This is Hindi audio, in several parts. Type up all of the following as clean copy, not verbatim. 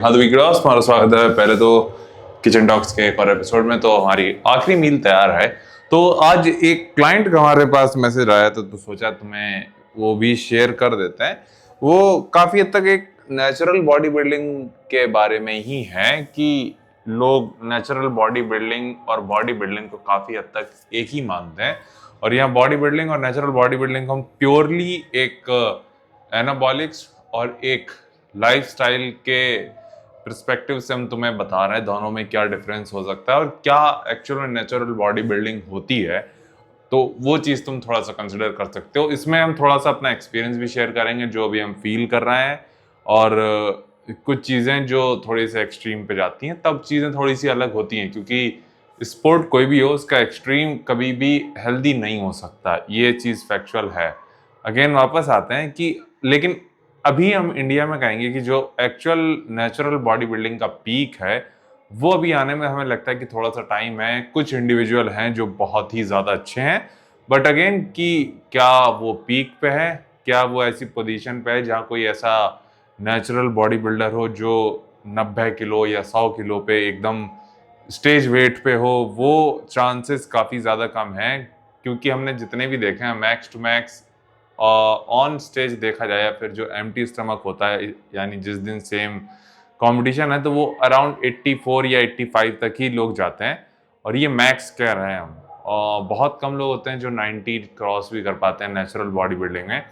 हाँ तो विक्रास, हमारा स्वागत है पहले तो किचन टॉक्स के एक और एपिसोड में। तो हमारी आखिरी मील तैयार है। तो आज एक क्लाइंट का हमारे पास मैसेज आया तो सोचा तुम्हें वो भी शेयर कर देते हैं। वो काफी हद तक एक नेचुरल बॉडी बिल्डिंग के बारे में ही है कि लोग नेचुरल बॉडी बिल्डिंग और बॉडी बिल्डिंग को काफी हद तक एक ही मानते हैं। और यहाँ बॉडी बिल्डिंग और नेचुरल बॉडी बिल्डिंग को हम प्योरली एक एनाबॉलिक्स और एक लाइफस्टाइल के पर्सपेक्टिव से हम तुम्हें बता रहे हैं दोनों में क्या डिफरेंस हो सकता है और क्या एक्चुअल में नेचुरल बॉडी बिल्डिंग होती है। तो वो चीज़ तुम थोड़ा सा कंसिडर कर सकते हो। इसमें हम थोड़ा सा अपना एक्सपीरियंस भी शेयर करेंगे जो अभी हम फील कर रहे हैं, और कुछ चीज़ें जो थोड़ी सी एक्सट्रीम पे जाती हैं तब चीज़ें थोड़ी सी अलग होती हैं, क्योंकि स्पोर्ट कोई भी हो उसका एक्सट्रीम कभी भी हेल्दी नहीं हो सकता, ये चीज़ फैक्चुअल है। अगेन वापस आते हैं कि लेकिन अभी हम इंडिया में कहेंगे कि जो एक्चुअल नेचुरल बॉडी बिल्डिंग का पीक है वो अभी आने में हमें लगता है कि थोड़ा सा टाइम है। कुछ इंडिविजुअल हैं जो बहुत ही ज़्यादा अच्छे हैं, बट अगेन कि क्या वो पीक पे है, क्या वो ऐसी पोजीशन पे है जहाँ कोई ऐसा नेचुरल बॉडी बिल्डर हो जो 90 किलो या 100 किलो पे एकदम स्टेज वेट पे हो, वो चांसेस काफ़ी ज़्यादा कम हैं। क्योंकि हमने जितने भी देखे हैं max to max on stage देखा जाए या फिर जो एम्प्टी स्टमक होता है, यानी जिस दिन सेम कंपटीशन है तो वो अराउंड 84 या 85 तक ही लोग जाते हैं, और ये मैक्स कह रहे हैं हम। और बहुत कम लोग होते हैं जो 90 क्रॉस भी कर पाते हैं नेचुरल बॉडी बिल्डिंग में।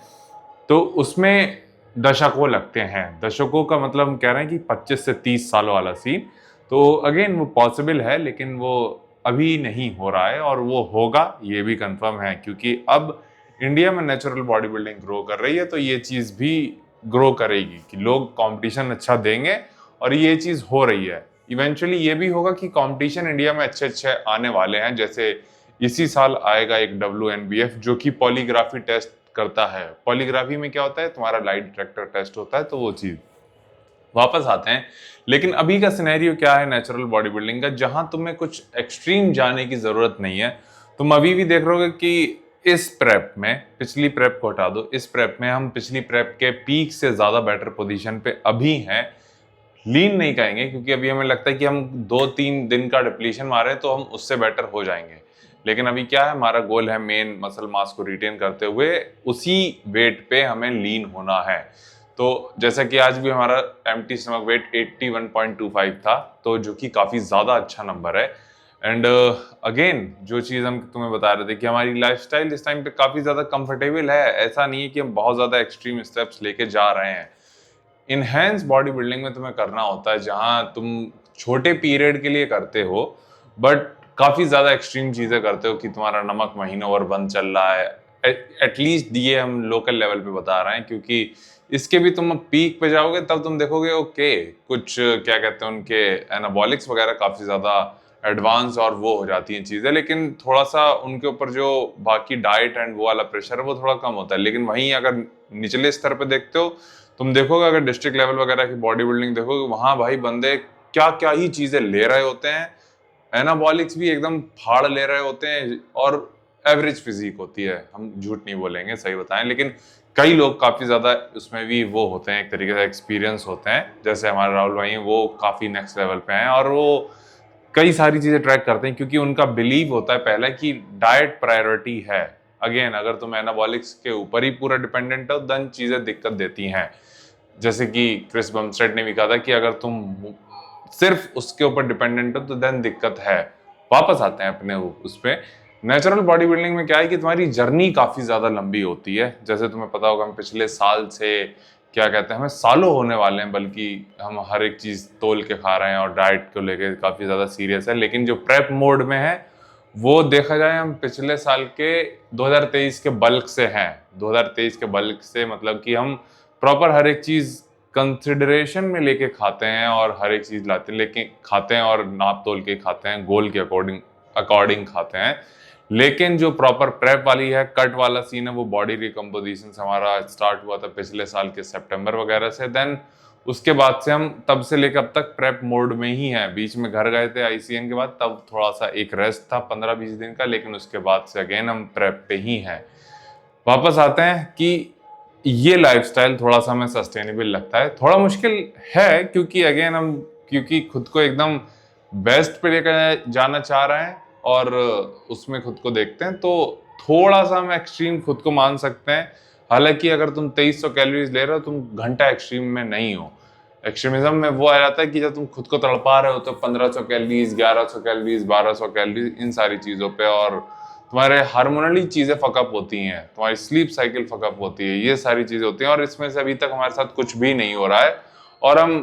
तो उसमें दशकों लगते हैं। दशकों का मतलब हम कह रहे हैं कि 25 से 30 सालों वाला सीन। तो अगेन वो पॉसिबल है, लेकिन वो अभी नहीं हो रहा है, और वो होगा ये भी कंफर्म है, क्योंकि अब इंडिया में नेचुरल बॉडी बिल्डिंग ग्रो कर रही है तो ये चीज़ भी ग्रो करेगी कि लोग कंपटीशन अच्छा देंगे, और ये चीज़ हो रही है। इवेंचुअली ये भी होगा कि कंपटीशन इंडिया में अच्छे अच्छे आने वाले हैं। जैसे इसी साल आएगा एक WNBF जो कि पॉलीग्राफी टेस्ट करता है। पॉलीग्राफी में क्या होता है, तुम्हारा लाइट डिटेक्टर टेस्ट होता है। तो वो चीज़ वापस आते हैं। लेकिन अभी का सिनेरियो क्या है नेचुरल बॉडी बिल्डिंग का, जहां तुम्हें कुछ एक्सट्रीम जाने की जरूरत नहीं है। तुम अभी भी देख रहे हो कि इस प्रेप में, पिछली प्रेप को हटा दो, इस प्रेप में हम पिछली प्रेप के पीक से ज्यादा बेटर पोजीशन पे अभी हैं। लीन नहीं कहेंगे क्योंकि अभी हमें लगता है कि हम 2-3 दिन का डिप्लीशन मारे तो हम उससे बेटर हो जाएंगे। लेकिन अभी क्या है, हमारा गोल है मेन मसल मास को रिटेन करते हुए उसी वेट पे हमें लीन होना है। तो जैसा कि आज भी हमारा एम्प्टी स्टमक वेट 81.25 था, तो जो कि काफी ज्यादा अच्छा नंबर है। एंड अगेन जो चीज हम तुम्हें बता रहे थे कि हमारी लाइफस्टाइल इस टाइम पे काफी ज्यादा कंफर्टेबल है। ऐसा नहीं है कि हम बहुत ज्यादा एक्सट्रीम स्टेप्स लेके जा रहे हैं। इनहेंस बॉडी बिल्डिंग में तुम्हें करना होता है जहां तुम छोटे पीरियड के लिए करते हो, बट काफी ज्यादा एक्सट्रीम चीजें करते हो कि तुम्हारा नमक महीनों भर बंद चल रहा है। एटलीस्ट ये हम लोकल लेवल पे बता रहे हैं, क्योंकि इसके भी तुम पीक पे जाओगे तब तुम देखोगे ओके कुछ क्या कहते हैं उनके एनाबॉलिक्स वगैरह काफी ज्यादा एडवांस और वो हो जाती हैं चीजें। लेकिन थोड़ा सा उनके ऊपर जो बाकी डाइट एंड वो वाला प्रेशर है वो थोड़ा कम होता है। लेकिन वहीं अगर निचले स्तर पे देखते हो, तुम देखोगे अगर डिस्ट्रिक्ट लेवल वगैरह की बॉडी बिल्डिंग देखोगे, वहां भाई बंदे क्या क्या ही चीजें ले रहे होते हैं। एनाबॉलिक्स भी एकदम फाड़ ले रहे होते हैं, और एवरेज फिजिक होती है, हम झूठ नहीं बोलेंगे, सही बताएं। लेकिन कई लोग काफी ज्यादा उसमें भी वो होते हैं, एक तरीके से एक्सपीरियंस होते हैं। जैसे हमारे राहुल भाई हैं, वो काफी नेक्स्ट लेवल पे हैं और वो कई सारी चीजें ट्रैक करते हैं क्योंकि उनका बिलीव होता है पहले कि डाइट प्रायोरिटी है। अगेन अगर तुम एनाबॉलिक्स के ऊपर ही पूरा डिपेंडेंट हो देन चीजें दिक्कत देती हैं। जैसे कि क्रिस बमस्टेड ने भी कहा था कि अगर तुम सिर्फ उसके ऊपर डिपेंडेंट हो तो देन दिक्कत है। वापस आते हैं अपने उस पे। नेचुरल बॉडी बिल्डिंग में क्या है कि तुम्हारी जर्नी काफी ज्यादा लंबी होती है। जैसे तुम्हें पता होगा हम पिछले साल से क्या कहते हैं, हमें सालों होने वाले हैं, बल्कि हम हर एक चीज तोल के खा रहे हैं और डाइट को लेके काफी ज्यादा सीरियस है। लेकिन जो प्रेप मोड में है वो देखा जाए हम पिछले साल के 2023 के बल्क से हैं। 2023 के बल्क से मतलब कि हम प्रॉपर हर एक चीज कंसिडरेशन में लेके खाते हैं और हर एक चीज लाते हैं, लेकिन खाते हैं और नाप तोल के खाते हैं, गोल के अकॉर्डिंग अकॉर्डिंग खाते हैं। लेकिन जो प्रॉपर प्रेप वाली है, कट वाला सीन है, वो बॉडी रिकम्पोजिशन से हमारा स्टार्ट हुआ था पिछले साल के सितंबर वगैरह से। देन उसके बाद से हम तब से लेकर अब तक प्रेप मोड में ही हैं। बीच में घर गए थे ICN के बाद, तब थोड़ा सा एक रेस्ट था 15-20 दिन का, लेकिन उसके बाद से अगेन हम प्रेप पे ही हैं। वापस आते हैं कि ये लाइफस्टाइल थोड़ा सा हमें सस्टेनेबल लगता है। थोड़ा मुश्किल है क्योंकि अगेन हम क्योंकि खुद को एकदम बेस्ट पे लेकर जाना चाह रहे हैं और उसमें खुद को देखते हैं, तो थोड़ा सा हम एक्सट्रीम खुद को मान सकते हैं। हालांकि अगर तुम 2300 कैलोरीज ले रहे हो, तुम घंटा एक्सट्रीम में नहीं हो। एक्सट्रीमिज्म में वो आ जाता है कि जब तुम खुद को तड़पा रहे हो तो 1500 कैलोरीज, 1100 कैलोरीज, 1200 कैलोरीज, इन सारी चीजों पे, और तुम्हारे हार्मोनली चीजें फकअप होती हैं, तुम्हारी स्लीप साइकिल फकअप होती है, ये सारी चीजें होती हैं, और इसमें से अभी तक हमारे साथ कुछ भी नहीं हो रहा है। और हम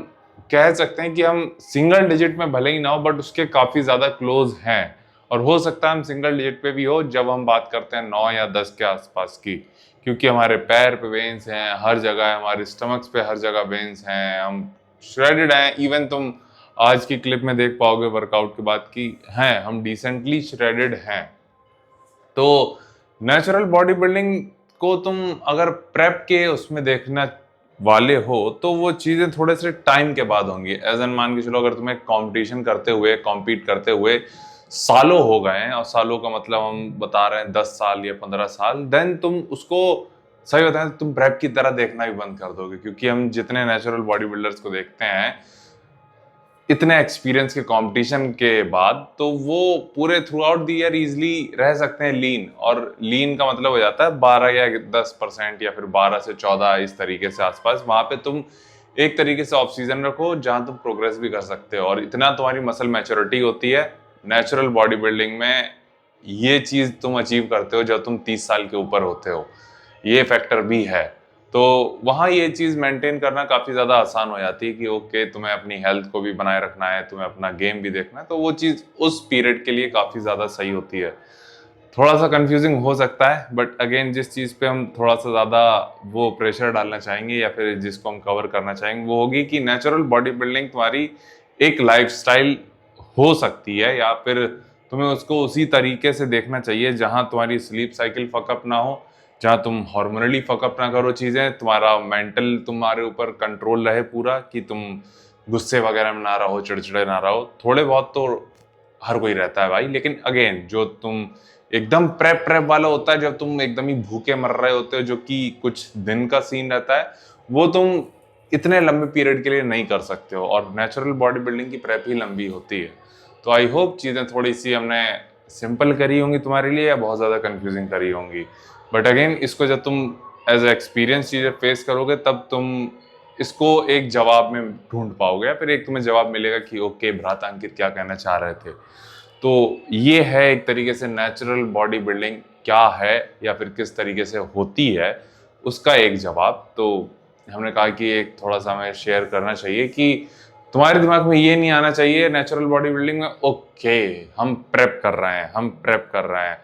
कह सकते हैं कि हम सिंगल डिजिट में भले ही ना हो, बट उसके काफी ज्यादा क्लोज हैं। और हो सकता है हम सिंगल डिजिट पे भी हो जब हम बात करते हैं 9 या 10 के आसपास की, क्योंकि हमारे पैर पे वेन्स हैं हर जगह, हमारे स्टमक्स पे हर जगह वेन्स हैं, हम श्रेडेड हैं। इवन तुम आज की क्लिप में देख पाओगे वर्कआउट के बाद की हैं हम डिसेंटली श्रेडेड हैं। तो नेचुरल बॉडी बिल्डिंग को तुम अगर प्रेप के उसमें देखना वाले हो तो वो चीजें थोड़े से टाइम के बाद होंगी। एज एन मान के चलो, अगर तुम्हें कंपटीशन करते हुए, कॉम्पीट करते हुए सालों हो गए हैं, और सालों का मतलब हम बता रहे हैं 10 साल या 15 साल, देन तुम उसको सही बताएं तो तुम प्रेप की तरह देखना भी बंद कर दोगे। क्योंकि हम जितने नेचुरल बॉडी बिल्डर्स को देखते हैं इतने एक्सपीरियंस के कंपटीशन के बाद, तो वो पूरे through out the year easily रह सकते हैं लीन। और लीन का मतलब हो जाता है 12 या 10% या फिर 12 से 14 इस तरीके से आसपास। वहां पे तुम एक तरीके से ऑफ सीजन रखो जहां तुम प्रोग्रेस भी कर सकते हो, और इतना तुम्हारी मसल मैच्योरिटी होती है नेचुरल बॉडी बिल्डिंग में। ये चीज तुम अचीव करते हो जब तुम 30 साल के ऊपर होते हो, ये फैक्टर भी है। तो वहाँ ये चीज़ मेंटेन करना काफ़ी ज़्यादा आसान हो जाती है कि ओके, तुम्हें अपनी हेल्थ को भी बनाए रखना है, तुम्हें अपना गेम भी देखना है, तो वो चीज़ उस पीरियड के लिए काफ़ी ज़्यादा सही होती है। थोड़ा सा कंफ्यूजिंग हो सकता है, बट अगेन जिस चीज़ पे हम थोड़ा सा ज़्यादा वो प्रेशर डालना चाहेंगे या फिर जिसको हम कवर करना चाहेंगे वो होगी कि नेचुरल बॉडी बिल्डिंग तुम्हारी एक लाइफस्टाइल हो सकती है, या फिर तुम्हें उसको उसी तरीके से देखना चाहिए जहां तुम्हारी स्लीप साइकिल फकअप ना हो, जहां तुम हार्मोनली फकअप ना करो चीजें, तुम्हारा मेंटल तुम्हारे ऊपर कंट्रोल रहे पूरा, कि तुम गुस्से वगैरह में ना रहो, चिड़चिड़े ना रहो। थोड़े बहुत तो हर कोई रहता है भाई, लेकिन अगेन जो तुम एकदम प्रेप प्रेप वाला होता है, जब तुम एकदम ही भूखे मर रहे होते हो, जो कि कुछ दिन का सीन रहता है, वो तुम इतने लंबे पीरियड के लिए नहीं कर सकते हो। और नेचुरल बॉडी बिल्डिंग की प्रेप ही लंबी होती है। तो आई होप चीज़ें थोड़ी सी हमने सिंपल करी होंगी तुम्हारे लिए, या बहुत ज़्यादा कंफ्यूजिंग करी होंगी। बट अगेन इसको जब तुम एज ए एक्सपीरियंस चीज़ें फेस करोगे तब तुम इसको एक जवाब में ढूंढ पाओगे, या फिर एक तुम्हें जवाब मिलेगा कि ओके भ्राता अंकित क्या कहना चाह रहे थे। तो ये है एक तरीके से नेचुरल बॉडी बिल्डिंग क्या है या फिर किस तरीके से होती है, उसका एक जवाब। तो हमने कहा कि एक थोड़ा सा हमें शेयर करना चाहिए कि तुम्हारे दिमाग में ये नहीं आना चाहिए नेचुरल बॉडी बिल्डिंग में ओके हम प्रेप कर रहे हैं, हम प्रेप कर रहे हैं।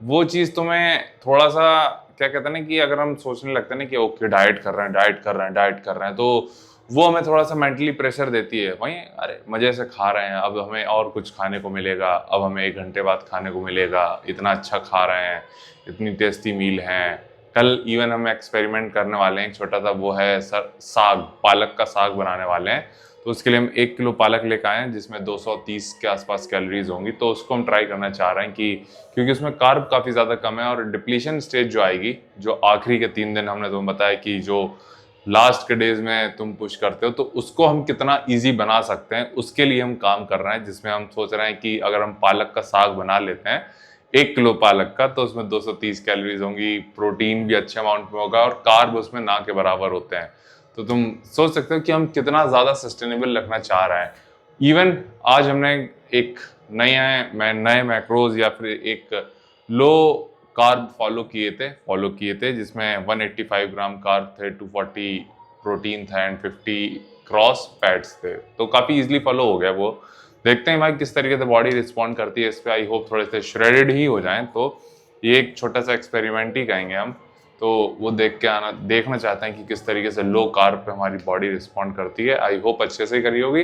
वो चीज़ तुम्हें थोड़ा सा क्या कहते हैं ना, कि अगर हम सोचने लगते हैं ना कि ओके डाइट कर रहे हैं, डाइट कर रहे हैं, डाइट कर रहे हैं, तो वो हमें थोड़ा सा मेंटली प्रेशर देती है। वहीं अरे मजे से खा रहे हैं, अब हमें और कुछ खाने को मिलेगा, अब हमें 1 घंटे बाद खाने को मिलेगा, इतना अच्छा खा रहे हैं, इतनी टेस्टी मील है। कल इवन हम एक्सपेरिमेंट करने वाले हैं एक छोटा सा, वो है सर साग, पालक का साग बनाने वाले हैं। तो उसके लिए हम 1 किलो पालक लेकर आए हैं जिसमें 230 के आसपास कैलोरीज होंगी। तो उसको हम ट्राई करना चाह रहे हैं कि क्योंकि उसमें कार्ब काफ़ी ज़्यादा कम है, और डिप्लीशन स्टेज जो आएगी, जो आखिरी के 3 दिन हमने तुम्हें बताया कि जो लास्ट के डेज में तुम पुश करते हो, तो उसको हम कितना ईजी बना सकते हैं उसके लिए हम काम कर रहे हैं। जिसमें हम सोच रहे हैं कि अगर हम पालक का साग बना लेते हैं 1 किलो पालक का, तो उसमें 230 कैलोरीज होंगी, प्रोटीन भी अच्छे अमाउंट में होगा, और कार्ब उसमें ना के बराबर होते हैं। तो तुम सोच सकते हो कि हम कितना ज़्यादा सस्टेनेबल रखना चाह रहे हैं। इवन आज हमने एक नए मैक्रोज या फिर एक लो कार्ब फॉलो किए थे जिसमें 185 ग्राम कार्ब थे, 240 प्रोटीन था एंड 50 क्रॉस फैट्स थे। तो काफ़ी इजीली फॉलो हो गया वो। देखते हैं भाई किस तरीके से बॉडी रिस्पॉन्ड करती है इस पर। आई होप थोड़े से श्रेडेड ही हो जाएं। तो ये एक छोटा सा एक्सपेरिमेंट ही कहेंगे हम। तो वो देखना चाहते हैं कि किस तरीके से लो कार्ब पे हमारी बॉडी रिस्पॉन्ड करती है। आई होप अच्छे से ही करी होगी।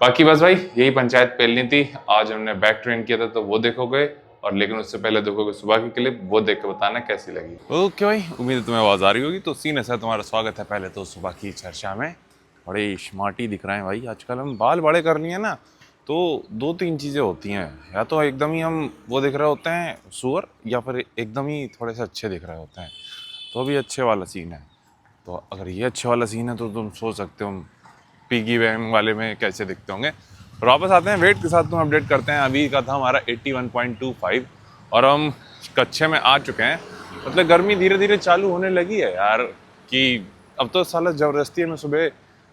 बाकी बस भाई यही पंचायत पेलनी थी। आज हमने बैक ट्रेन किया था तो वो देखोगे, और लेकिन उससे पहले देखोगे सुबह की क्लिप, वो देख के बताना कैसी लगी। ओके भाई, उम्मीद है तुम्हें आवाज़ आ रही होगी। तो सीन ऐसा तुम्हारा स्वागत है पहले तो सुबह की चर्चा में। बड़े स्मार्टी दिख रहे हैं भाई आजकल। हम बाल बड़े कर लिए ना, तो 2-3 चीज़ें होती हैं। या तो एकदम ही हम वो दिख रहे होते हैं सुअर, या फिर एकदम ही थोड़े से अच्छे दिख रहे होते हैं। तो अभी अच्छे वाला सीन है। तो अगर ये अच्छा वाला सीन है तो तुम सोच सकते हो पिगी बैंक वाले में कैसे दिखते होंगे। और वापस आते हैं वेट के साथ, तुम अपडेट करते हैं। अभी का था हमारा 81.25 और हम कच्छे में आ चुके हैं। मतलब गर्मी धीरे धीरे चालू होने लगी है यार, कि अब तो साला ज़बरदस्ती में सुबह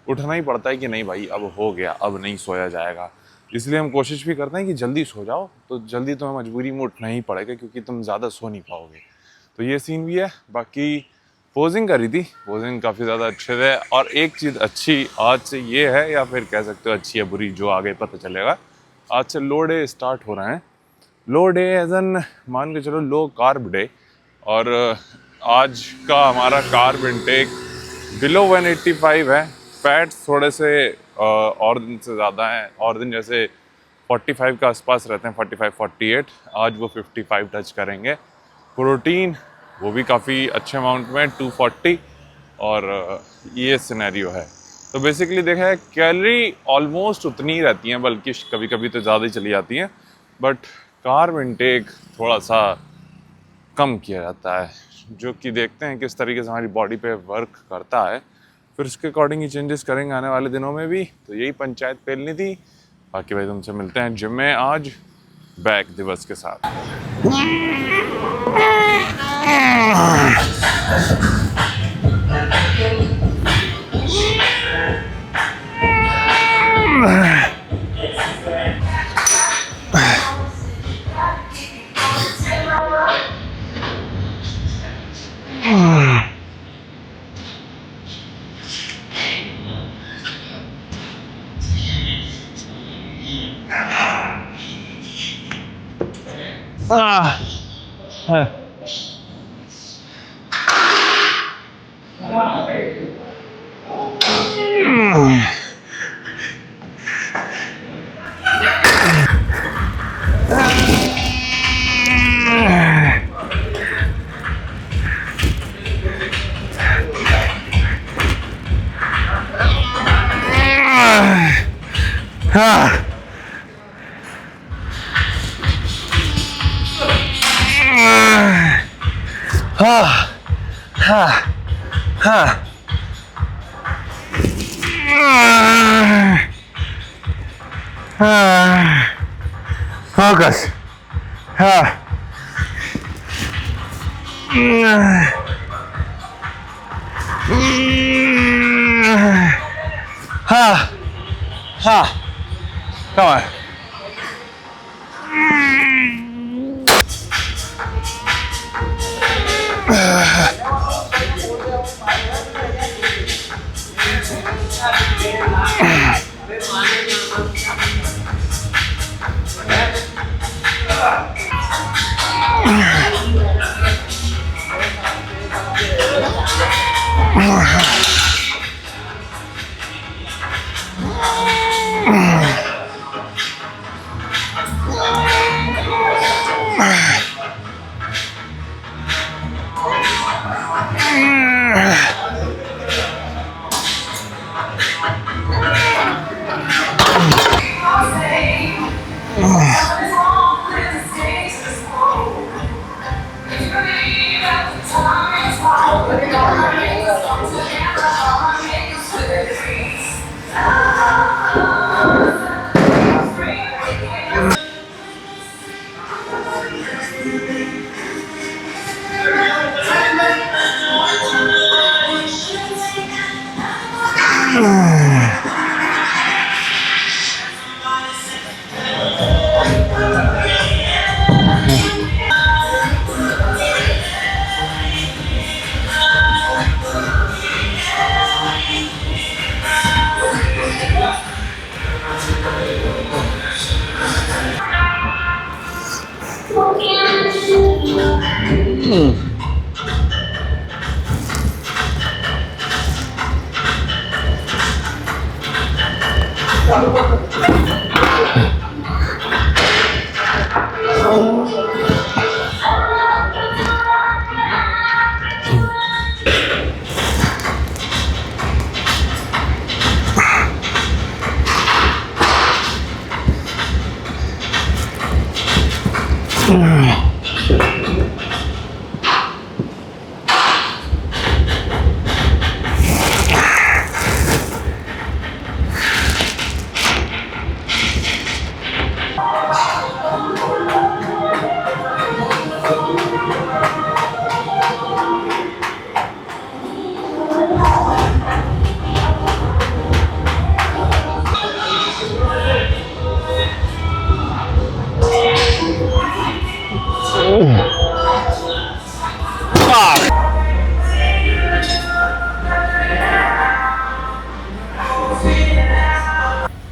उठना ही पड़ता है कि नहीं भाई अब हो गया, अब नहीं सोया जाएगा। इसलिए हम कोशिश भी करते हैं कि जल्दी सो जाओ, तो जल्दी तुम्हें मजबूरी में उठना ही पड़ेगा क्योंकि तुम ज़्यादा सो नहीं पाओगे। तो ये सीन भी है। बाकी पोजिंग करी थी, पोजिंग काफ़ी ज़्यादा अच्छे थे। और एक चीज़ अच्छी आज से ये है, या फिर कह सकते हो अच्छी या बुरी, जो आगे पता चलेगा। आज से लो डे स्टार्ट हो रहे हैं। लो डे एज एन मान के चलो लो कार्ब डे। और आज का हमारा कार्ब इनटेक बिलो 185 है। फैट्स थोड़े से और दिन से ज़्यादा हैं, और दिन जैसे 45 के आसपास रहते हैं, 45 48, आज वो 55 टच करेंगे। प्रोटीन वो भी काफ़ी अच्छे अमाउंट में 240, और ये सिनेरियो है। तो बेसिकली देखा है कैलोरी ऑलमोस्ट उतनी ही रहती हैं, बल्कि कभी कभी तो ज़्यादा ही चली जाती हैं, बट कार्ब इनटेक थोड़ा सा कम किया जाता है, जो कि देखते हैं किस तरीके से हमारी बॉडी पे वर्क करता है। फिर उसके अकॉर्डिंग ही चेंजेस करेंगे आने वाले दिनों में भी। तो यही पंचायत पेलनी थी। बाकी भाई तुमसे मिलते हैं जिम में आज बैक दिवस के साथ। Focus. Come on.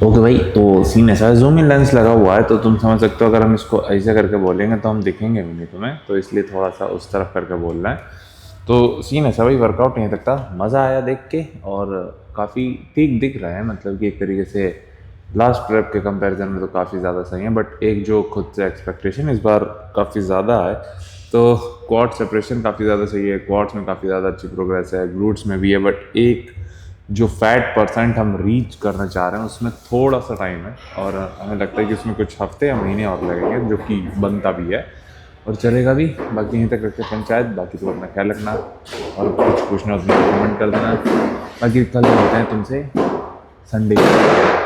ओके भाई, तो सीन ऐसा है, जूम इन लेंस लगा हुआ है तो तुम समझ सकते हो, अगर हम इसको ऐसे करके बोलेंगे तो हम दिखेंगे भी नहीं तुम्हें, तो इसलिए थोड़ा सा उस तरफ करके बोल रहे हैं। तो सीन ऐसा भाई, वर्कआउट नहीं सकता, मज़ा आया देख के और काफ़ी ठीक दिख रहा है, मतलब कि एक तरीके से लास्ट ट्रिप के कंपैरिजन में तो काफ़ी ज़्यादा सही है, बट एक जो खुद से एक्सपेक्टेशन इस बार काफ़ी ज़्यादा है। तो क्वाड सेपरेशन काफ़ी ज़्यादा सही है, क्वाड्स में काफ़ी ज़्यादा अच्छी प्रोग्रेस है, ग्लूट्स में भी है, बट एक जो फैट परसेंट हम रीच करना चाह रहे हैं उसमें थोड़ा सा टाइम है, और हमें लगता है कि उसमें कुछ हफ्ते या महीने और लगेंगे, जो कि बनता भी है और चलेगा भी। बाकी यहीं तक रखते पंचायत, बाकी तो अपना ख्याल रखना, और कुछ पूछना उसमें कमेंट कर देना। बाकी कल मिलते हैं तुमसे संडे।